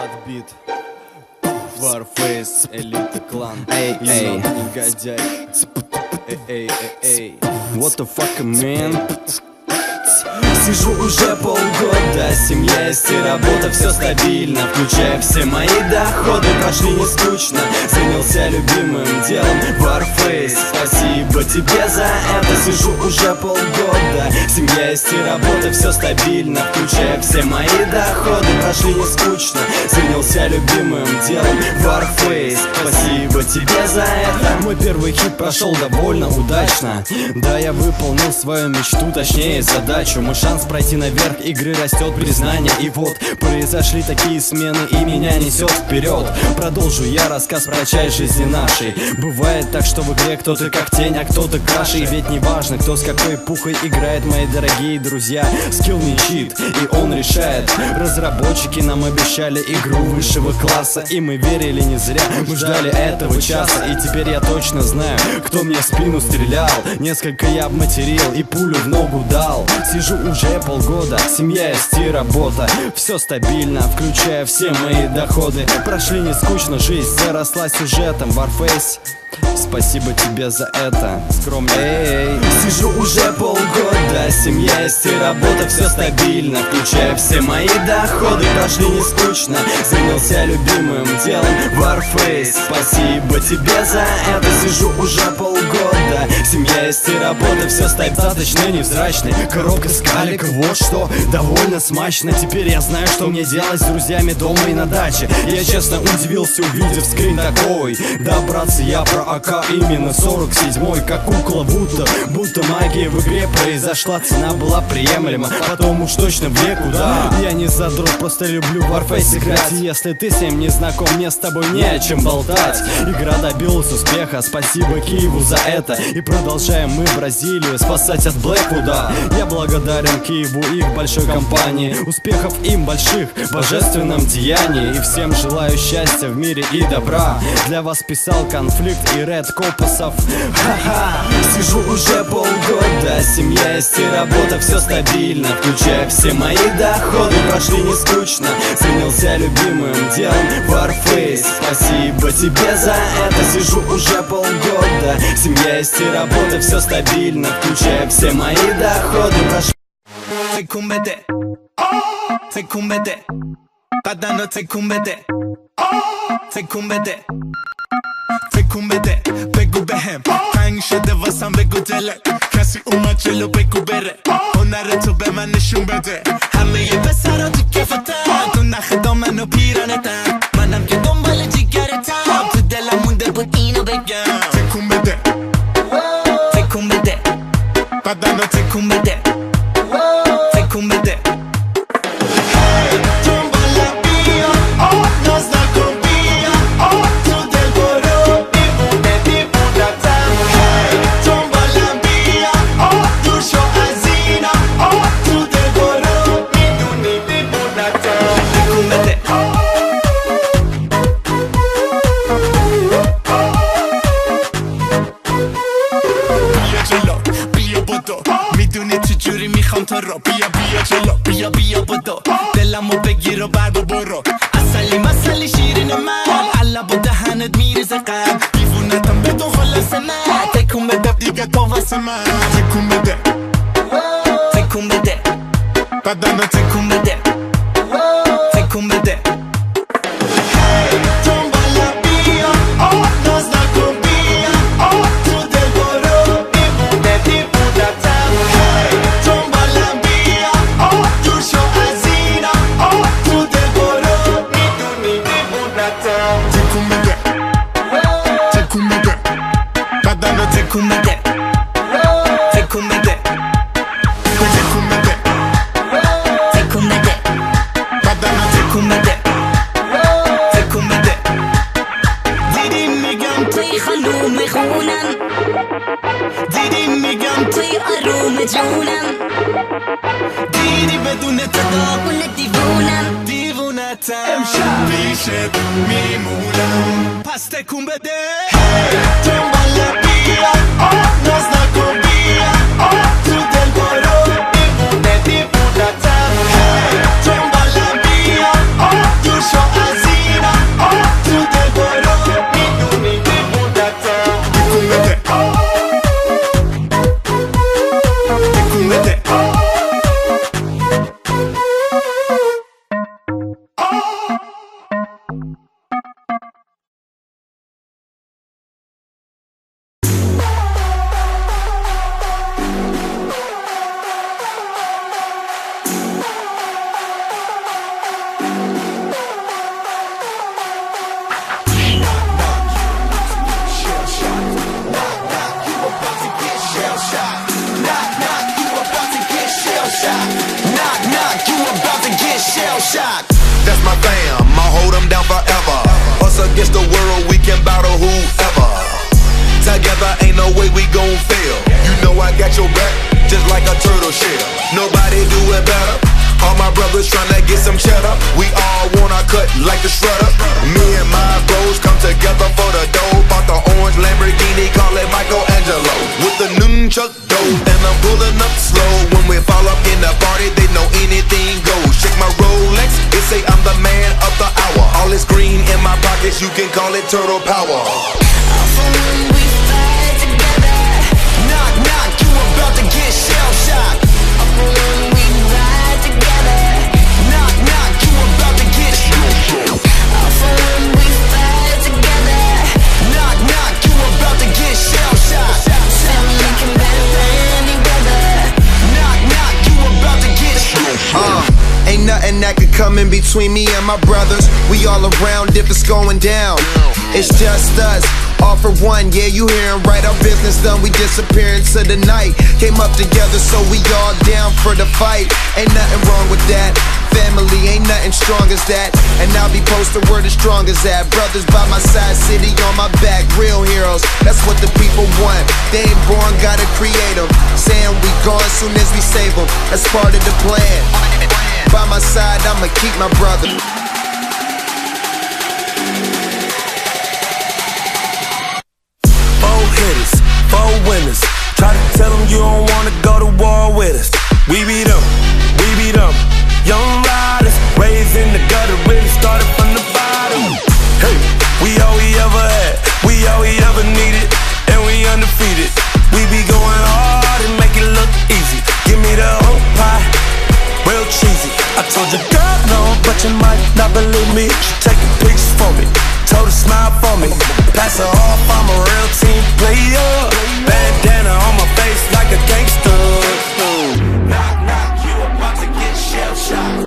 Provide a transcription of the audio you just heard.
Подбит Warface, элита клан. Эй, негодяй. Эй. What the fuck, man? Сижу уже полгода, семья есть и работа, все стабильно, включая все мои доходы. Прошли не скучно, занялся любимым делом Warface. Спасибо тебе за это, сижу уже полгода, семья есть и работа, все стабильно, включая все мои доходы. Прошли не скучно, занялся любимым делом Warface. Спасибо тебе за это. Мой первый хит прошел довольно удачно. Да, я выполнил свою мечту, точнее задачу. Мой шанс пройти наверх игры растет, признание. И вот произошли такие смены, и меня несет вперед. Продолжу я рассказ про часть жизни нашей. Бывает так, что в игре кто-то как тень, а кто-то краше. И ведь не важно, кто с какой пухой играет, мои дорогие друзья. Скилл не чит, и он решает. Разработчики нам обещали игру высшего класса, и мы верили не зря, мы ждали этого часа. И теперь я точно знаю, кто мне в спину стрелял. Несколько я обматерил и пулю в ногу дал. Сижу уже полгода, семья есть и работа, все стабильно, включая все мои доходы. Прошли не скучно, жизнь заросла сюжетом. Warface, спасибо тебе за это. Скромно. Сижу уже полгода, семья есть и работа, все стабильно, включая все мои доходы. Прошли не скучно, занялся любимым делом Warface. Спасибо тебе за это. Сижу уже полгода, семья есть и работа, все стабильно. Достаточно невзрачный, коробка с калика, вот что довольно смачно. Теперь я знаю, что мне делать с друзьями дома и на даче. Я честно удивился, увидев скрин такой. Да, братцы, я про АК именно 47-й, как кукла, будто магия в игре произошла. Цена была приемлема, потом уж точно в никуда. Я не задрот, просто люблю Warface играть. И если ты с ним не знаком, мне с тобой не о чем болтать. Игра добилась успеха, спасибо Киеву за это. И продолжаем мы Бразилию спасать от Блэквуда. Я благодарен Киеву и их большой компании, успехов им больших в божественном деянии. И всем желаю счастья в мире и добра. Для вас писал Конфликт и Ред Копасов. Ха-ха. Сижу уже полгода, семья есть и работа, все стабильно, включая все мои доходы. Прошли не скучно, занялся любимым делом Warface. Спасибо тебе за это. Сижу уже полгода, семья есть и работа, все стабильно, включая все мои доходы. Прошли تکون بگو بهم تنگ شده واسم بگو دلت کسی اومد جلو بگو بره هنر تو به من نشون بده همه ی پسرا تو کفتن تو نخ دامن و پیرانتن منم که دنبال جیگرتم تو دلم مونده بود اینو بگم تکون بده تکون بده بدنو تکون بده تکون بده بیا بدو دلمو بگیر و بر برو اصلی مسئله شیرین من علب و دهنت میریزه قلب دیوونتم بدون خلاص من تکون بده دیگه تو واسه من تکون بده تکون بده بدنو تکون بده تکون بده تکون بده تکون بده تکون بده تکون بده بدنو تکون بده تکون بده دیدی میگم توی خانوم خونم دیدی میگم توی آروم جونم دیدی بدون تو داغون دیوونم دیوونتم امشب پیشت میمونم پس تکون بده دنبال بیا ناز نکن بیا تو دل برو دیوونه دیوونتم دنبالم بیا جور شو از shock. That's my fam, I'll hold them down forever. Us against the world, we can battle whoever. Together ain't no way we gon' fail. You know I got your back, just like a turtle shell. Nobody do it better. All my brothers tryna get some cheddar. We all want our cut like the shredder. Me and my bros come together for the dough. Bought the orange Lamborghini, call it Michelangelo. With the nunchuck dough, and I'm pulling up slow. When we fall up in the party, they know anything goes. Check my Rolex, it say I'm the man of the hour. All this green in my pockets, you can call it turtle power. When we fight together, knock, knock, you about to get shell-shocked. When we ride together, knock, knock, you about to get shell-shocked. When we fight together, knock, knock, you about to get shell-shocked. We can bend any weather, knock, knock, you about to get shell-shocked. Ain't nothing that could come in between me and my brothers. We all around if it's going down. It's just us, all for one, yeah, you hearin' right. Our business done, we disappear into the night. Came up together, so we all down for the fight. Ain't nothing wrong with that. Family ain't nothing strong as that. And I'll be posted where the strong is at. Brothers by my side, city on my back. Real heroes, that's what the people want. They ain't born, gotta create them. Saying we gone soon as we save them. That's part of the plan. By my side, I'ma keep my brother. 4 winners. Try to tell them you don't wanna go to war with us. We beat them, we beat them. Young riders, raised in the gutter, really started from the bottom. Hey, we all we ever had, we all we ever needed, and we undefeated. We be going hard and make it look easy. Give me the whole pie, real cheesy. I told your girl no, but you might not believe me. She taking pictures for me, told her smile for me. Pass her off, I'm a real team player. Bandana on my face like a gangster.